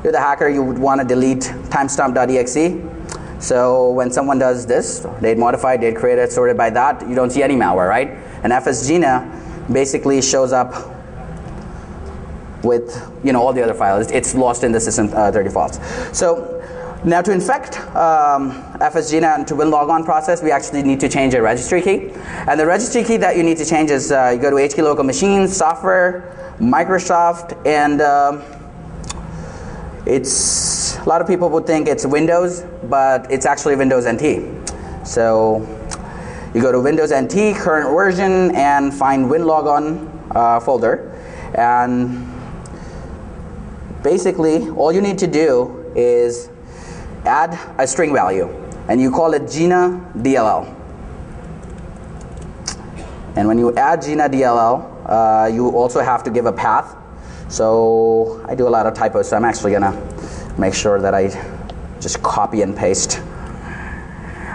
you're the hacker, you would want to delete timestamp.exe. So when someone does this, they'd modify it, they'd create it, sort it by that, you don't see any malware, right? And FSGNA basically shows up with all the other files. It's lost in the system 30 files. So now to infect FSGNA and to WinLogon process, we actually need to change a registry key. And the registry key that you need to change is you go to HK Local Machines, Software, Microsoft, and it's a lot of people would think it's Windows, but it's actually Windows NT. So you go to Windows NT, current version, and find WinLogon folder. And basically, all you need to do is add a string value, and you call it GINA DLL. And when you add GINA DLL, you also have to give a path. So I do a lot of typos, so I'm actually gonna make sure that I just copy and paste.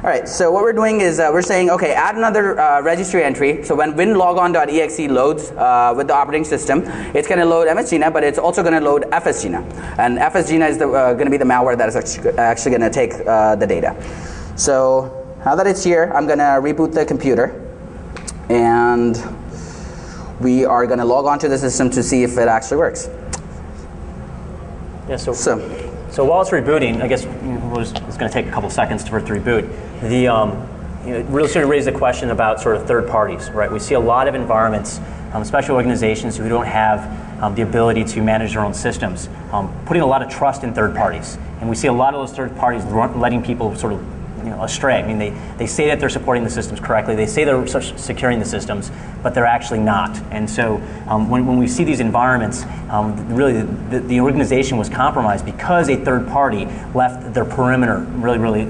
All right, so what we're doing is we're saying, okay, add another registry entry. So when winlogon.exe loads with the operating system, it's going to load MSGNA, but it's also going to load FSGNA. And FSGNA is going to be the malware that is actually going to take the data. So now that it's here, I'm going to reboot the computer. And we are going to log on to the system to see if it actually works. Yeah, so while it's rebooting, I guess it's going to take a couple seconds for it to reboot. It really sort of raised the question about sort of third parties, right? We see a lot of environments, especially organizations who don't have the ability to manage their own systems, putting a lot of trust in third parties. And we see a lot of those third parties letting people sort of astray. I mean, they say that they're supporting the systems correctly. They say they're securing the systems, but they're actually not. And so when we see these environments, really the organization was compromised because a third party left their perimeter really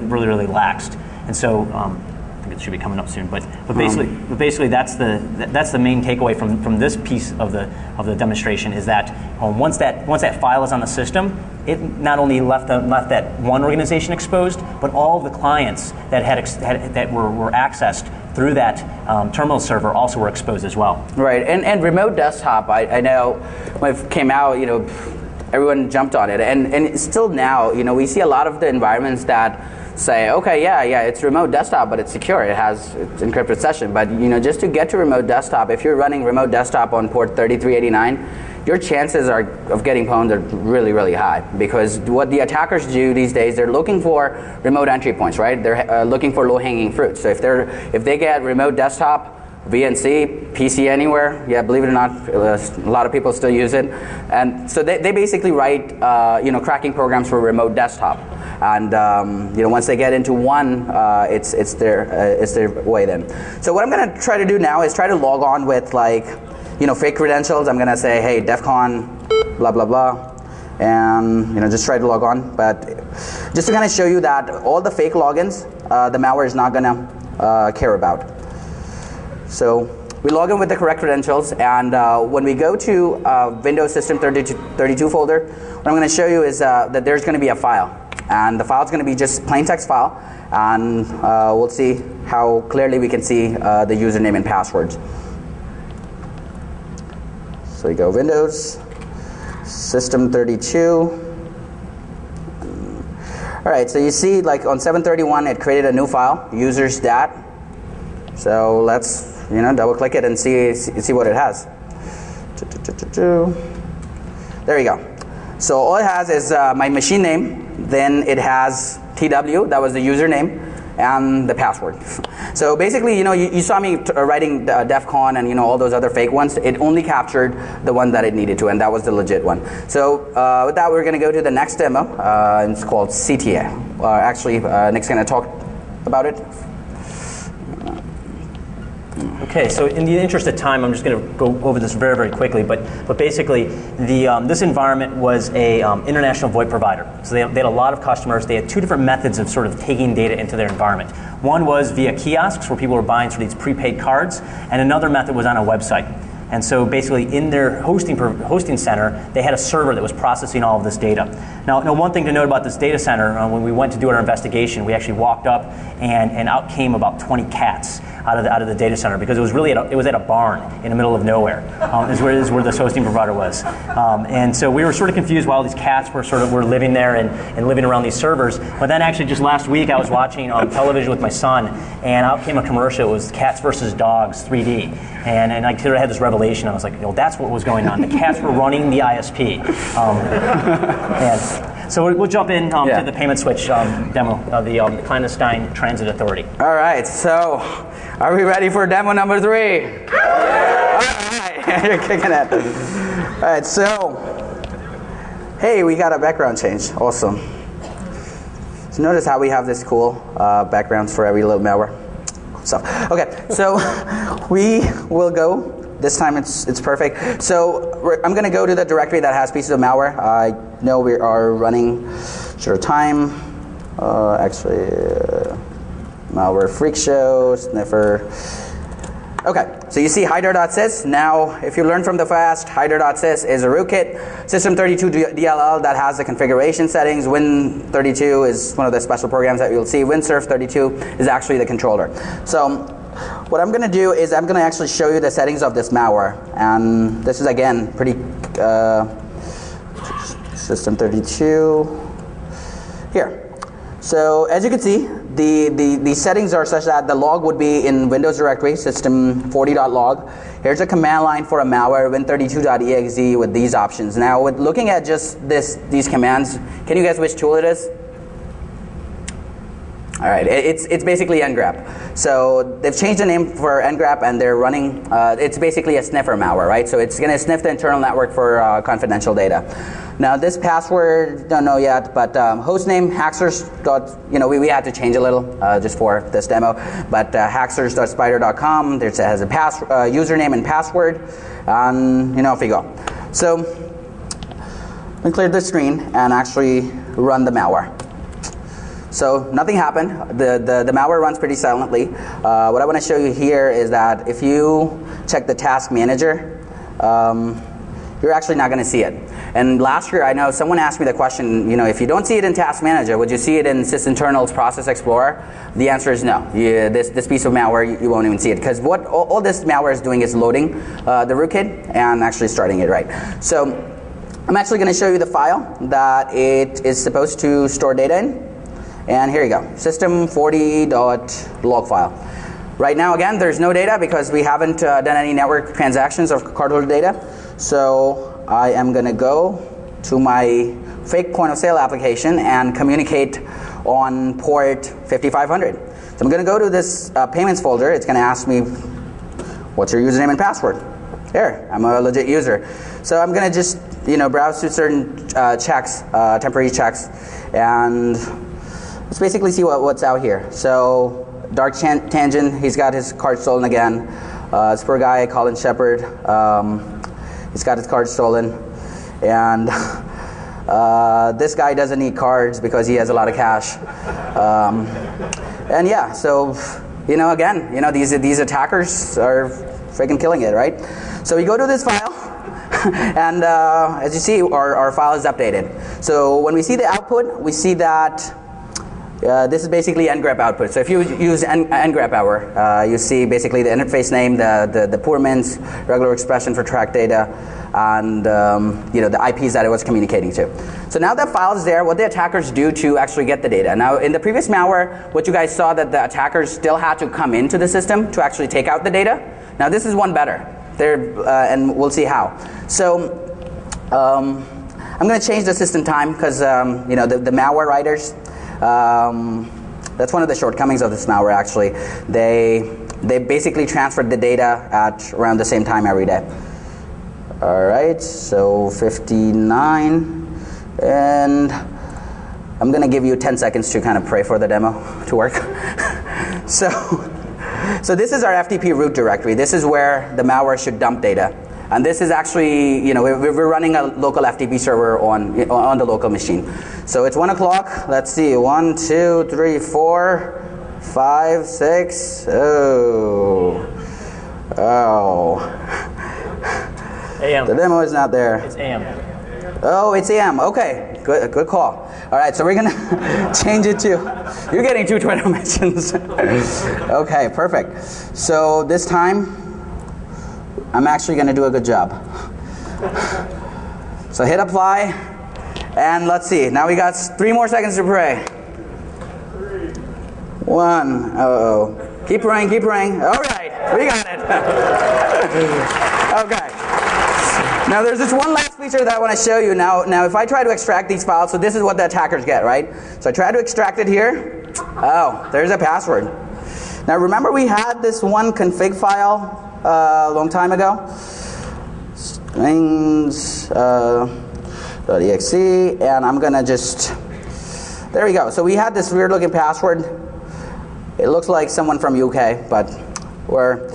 laxed. And so I think it should be coming up soon. But basically that's the main takeaway from this piece of the demonstration is that once that file is on the system, it not only left that one organization exposed, but all of the clients that were accessed through that terminal server also were exposed as well. Right, and remote desktop, I know when it came out, everyone jumped on it, and still now, we see a lot of the environments that say, okay, yeah, it's remote desktop, but it's secure. It's encrypted session. But just to get to remote desktop, if you're running remote desktop on port 3389, your chances of getting pwned are really high, because what the attackers do these days, they're looking for remote entry points, right? They're looking for low-hanging fruit. So if they get remote desktop, VNC, PC anywhere, yeah, believe it or not, a lot of people still use it, and so they basically write cracking programs for remote desktop, and once they get into one, it's their way then. So what I'm going to try to do now is try to log on with fake credentials. I'm going to say, hey, DEFCON, blah blah blah, and just try to log on. But just to kind of show you that all the fake logins, the malware is not going to care about. So we log in with the correct credentials, and when we go to Windows System 32 folder, what I'm going to show you is that there's going to be a file, and the file is going to be just plain text file, and we'll see how clearly we can see the username and passwords. So we go Windows System 32. All right, so you see, on 731, it created a new file, users.dat. So let's double click it and see what it has. There you go. So all it has is my machine name, then it has TW, that was the username, and the password. So basically, you saw me writing DEFCON and all those other fake ones. It only captured the one that it needed to, and that was the legit one. So with that, we're going to go to the next demo. It's called CTA. Actually, Nick's going to talk about it. Okay, so in the interest of time, I'm just going to go over this very quickly. But basically, this environment was a international VoIP provider. So they had a lot of customers. They had two different methods of sort of taking data into their environment. One was via kiosks, where people were buying sort of these prepaid cards, and another method was on a website. And so basically, in their hosting center, they had a server that was processing all of this data. Now one thing to note about this data center, when we went to do our investigation, we actually walked up, and out came about 20 cats. out of the data center, because it was really it was at a barn in the middle of nowhere. Is where this hosting provider was, and so we were sort of confused why all these cats were living there and living around these servers. But then actually just last week I was watching television with my son, and out came a commercial. It was Cats versus Dogs 3D, and I sort of had this revelation. I was like, that's what was going on. The cats were running the ISP. And so we'll jump in to the payment switch demo of the Clandestine Transit Authority. All right, so are we ready for demo number 3? All right, you're kicking it. All right, so, hey, we got a background change. Awesome. So notice how we have this cool backgrounds for every little malware. Cool stuff. Okay, so we will go. This time it's perfect. So I'm going to go to the directory that has pieces of malware. I know we are running short time. Actually, malware freak show, sniffer. Okay, so you see hider.sys. Now, if you learn from the past, hider.sys is a rootkit. System32 DLL that has the configuration settings. Win32 is one of the special programs that you'll see. WinSurf32 is actually the controller. So what I'm going to do is I'm going to actually show you the settings of this malware. And this is, again, pretty System32 here. So as you can see, the settings are such that the log would be in Windows directory, system40.log. Here's a command line for a malware, win32.exe with these options. Now, with looking at just these commands, can you guess which tool it is? All right, it's basically ngrep. So they've changed the name for ngrep, and they're running. It's basically a sniffer malware, right? So it's going to sniff the internal network for confidential data. Now this password, don't know yet, but hostname hacksters. We had to change a little just for this demo. But hacksters.spider.com. There it has a username and password, and off you go. So let me clear the screen and actually run the malware. So nothing happened. The malware runs pretty silently. What I want to show you here is that if you check the task manager, you're actually not going to see it. And last year, I know someone asked me the question, if you don't see it in task manager, would you see it in sysinternal's process explorer? The answer is no. This piece of malware, you won't even see it, because what all this malware is doing is loading the rootkit and actually starting it right. So I'm actually going to show you the file that it is supposed to store data in. And here you go, system40.log file. Right now, again, there's no data because we haven't done any network transactions of cardholder data. So I am going to go to my fake point of sale application and communicate on port 5500. So I'm going to go to this payments folder. It's going to ask me, what's your username and password? There, I'm a legit user. So I'm going to just browse to certain checks, temporary checks, and let's basically see what's out here. So Dark Tangent, he's got his card stolen again. This poor guy, Colin Shepard, he's got his card stolen. And this guy doesn't need cards because he has a lot of cash. And yeah, so again, these attackers are freaking killing it, right? So we go to this file. And as you see, our file is updated. So when we see the output, we see that this is basically ngrep output. So if you use ngrep hour, you see basically the interface name, the poor min's regular expression for track data, and the IPs that it was communicating to. So now that file is there, what the attackers do to actually get the data. Now in the previous malware, what you guys saw that the attackers still had to come into the system to actually take out the data. Now this is one better. And we'll see how. So I'm going to change the system time because the malware writers. That's one of the shortcomings of this malware. Actually, they basically transferred the data at around the same time every day. All right, so 59, and I'm going to give you 10 seconds to kind of pray for the demo to work. So this is our FTP root directory. This is where the malware should dump data. And this is actually, we're running a local FTP server on the local machine. So it's 1 o'clock. Let's see, 1, 2, 3, 4, 5, 6. Oh. AM. The demo is not there. It's AM. Oh, it's AM. Okay. good call. All right, so we're gonna change it to, you're getting 2 Twitter mentions. Okay, perfect. So this time, I'm actually gonna do a good job. So hit apply, and let's see. Now we got 3 more seconds to pray. 1, uh-oh. Keep praying, keep praying. All right, we got it. Okay. Now there's this one last feature that I want to show you. Now if I try to extract these files, so this is what the attackers get, right? So I try to extract it here. Oh, there's a password. Now remember we had this one config file a long time ago? Strings, .exe, and I'm gonna just, there we go. So we had this weird looking password. It looks like someone from UK, but we're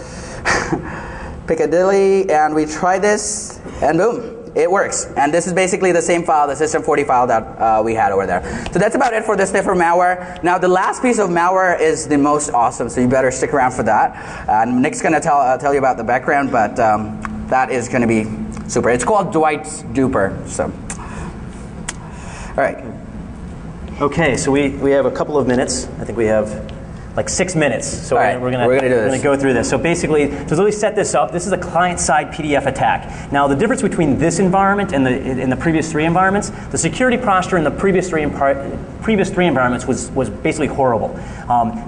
Piccadilly, and we try this, and boom, it works. And this is basically the same file, the system40 file that we had over there. So that's about it for the sniffer malware. Now the last piece of malware is the most awesome, so you better stick around for that. And Nick's going to tell you about the background, but that is going to be super. It's called Dwight's duper. So, all right. Okay, so we have a couple of minutes. I think we have like 6 minutes, so we're going to go through this. So basically, to really set this up, this is a client-side PDF attack. Now, the difference between this environment and the previous 3 environments, the security posture in the previous three environments was basically horrible.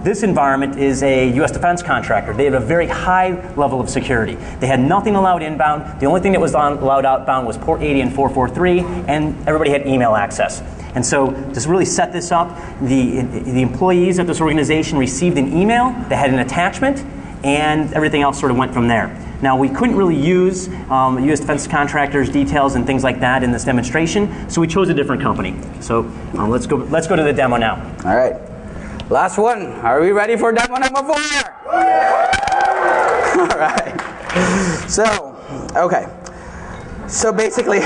This environment is a U.S. defense contractor. They had a very high level of security. They had nothing allowed inbound. The only thing that was allowed outbound was port 80 and 443, and everybody had email access. And so to really set this up, the employees at this organization received an email that had an attachment, and everything else sort of went from there. Now, we couldn't really use U.S. defense contractors' details and things like that in this demonstration, so we chose a different company. So let's go to the demo now. All right. Last one. Are we ready for demo number 4? All right. So, okay. So basically,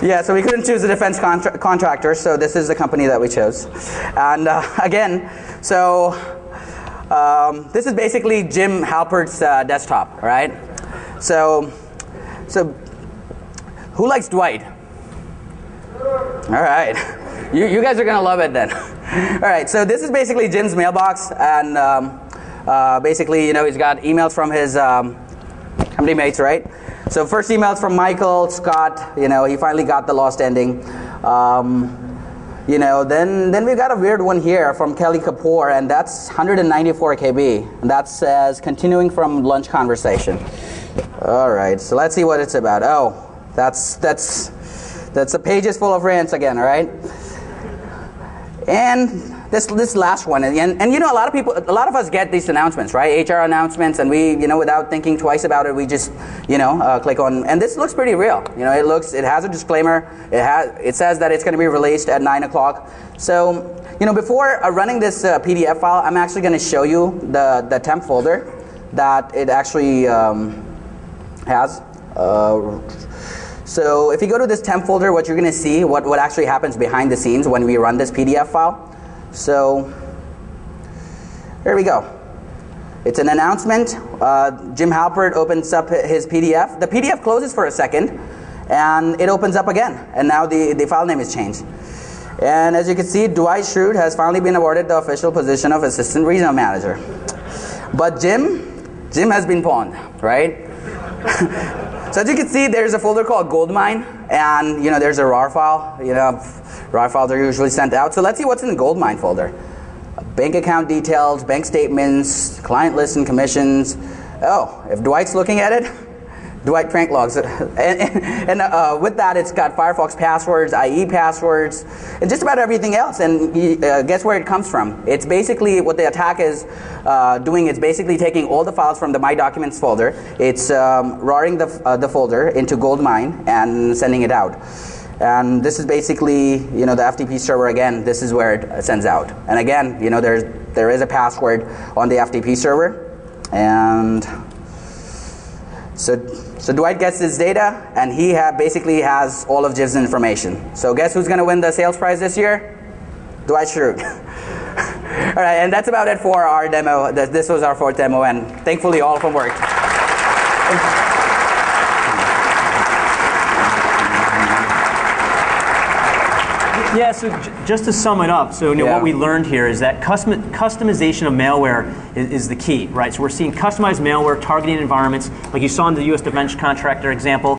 yeah, so we couldn't choose a defense contractor, so this is the company that we chose. And again, so this is basically Jim Halpert's desktop, right? So who likes Dwight? All right. You guys are going to love it then. All right, so this is basically Jim's mailbox, and basically, he's got emails from his company mates, right? So first emails from Michael, Scott, he finally got the lost ending. Then we've got a weird one here from Kelly Kapoor, and that's 194 KB. And that says, continuing from lunch conversation. All right, so let's see what it's about. Oh, that's the pages full of rants again, all right? And this last one, and a lot of us get these announcements, right? HR announcements, and we, without thinking twice about it, we just, click on. And this looks pretty real. It has a disclaimer. It says that it's going to be released at 9 o'clock. So, before running this PDF file, I'm actually going to show you the temp folder that it actually has. So if you go to this temp folder, what you're going to see, what actually happens behind the scenes when we run this PDF file. So here we go. It's an announcement. Jim Halpert opens up his PDF. The PDF closes for a second, and it opens up again. And now the file name is changed. And as you can see, Dwight Schrute has finally been awarded the official position of Assistant Regional Manager. But Jim has been pawned, right? So as you can see, there's a folder called Goldmine, and there's a RAR file. RAR files are usually sent out. So let's see what's in the Goldmine folder. Bank account details, bank statements, client lists and commissions. Oh, if Dwight's looking at it, Dwight prank logs. And with that, it's got Firefox passwords, IE passwords, and just about everything else. And guess where it comes from? It's basically what the attack is doing. It's basically taking all the files from the My Documents folder. It's RARing the folder into Goldmine and sending it out. And this is basically, the FTP server again. This is where it sends out. And again, there is a password on the FTP server, and so Dwight gets his data, and he basically has all of Jim's information. So guess who's going to win the sales prize this year? Dwight Schrute. All right, and that's about it for our demo. This was our 4th demo, and thankfully all of them worked. Yeah, so just to sum it up, so what we learned here is that customization of malware is the key, right? So we're seeing customized malware targeting environments, like you saw in the U.S. Defense Contractor example.